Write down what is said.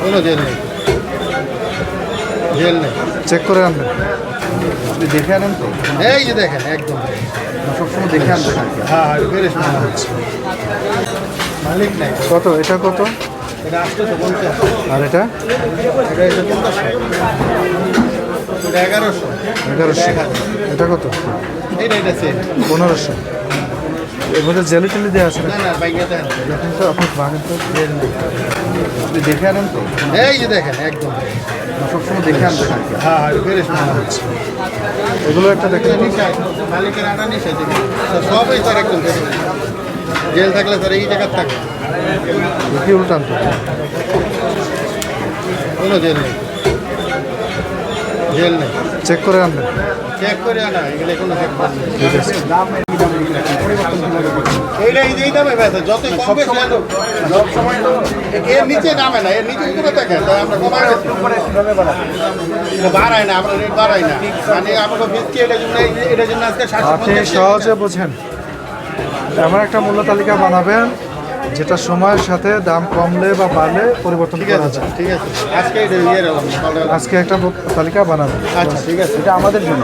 কোনো জেল নেই, জেল নেই। চেক করে আনবেন, আপনি দেখে আনেন তো? এই যে দেখেন একদম সবসময় দেখে আনবেন আর কি। হ্যাঁ ফ্রেশ মাল হচ্ছে, মালিক নাই। কত এটা? কত? এটা 850, আর এটা? এটা এসে 50, এটা 1100, 1100। এটা কত? এটা সেম। 1500। এর মধ্যে জেলি টেলি দেওয়া আছে না? না না বাইকে দেন, দেখেন তো, আপনি বাঙেন তো, জেল নেই। আপনি দেখে আনেন তো? এই যে দেখেন একদম সবসময় দেখে আনবেন আর কি। হ্যাঁ ফ্রেশ মাল হচ্ছে। এগুলো একটা দেখেন তো। নিশা মালিকের আনা নিশা থেকে সবই স্যার একদম ফ্রেশ। জেল থাকলে স্যার এই জায়গার থাকে, দেখি উল্টান তো। কোনো জেল নেই, জেল নেই। চেক করে আনবেন। চেক করে আনা, এগুলো কোনো চেক করে না। ঠিক আছে। এইটা এই দামে বেচে, যতই কম বেশি সব সময় তো এর নিচে নামে না, এর নিচে উপরে দেখেন, তাই আমরা কমাই বাড়াই না, আমরা রেট বাড়াই না, মানে আমরা বেচছি এটার জন্য আজকে আপনি 750 সহজে বোঝেন, এমন একটা মূল্য তালিকা বানাবেন যেটা সময়ের সাথে দাম কমলে বা বাড়লে পরিবর্তন ঠিক করা আছে যায়। ঠিক আছে, আজকে এটা ইয়ে আজকে একটা তালিকা বানাবেন, আচ্ছা ঠিক আছে। এটা আমাদের জন্য।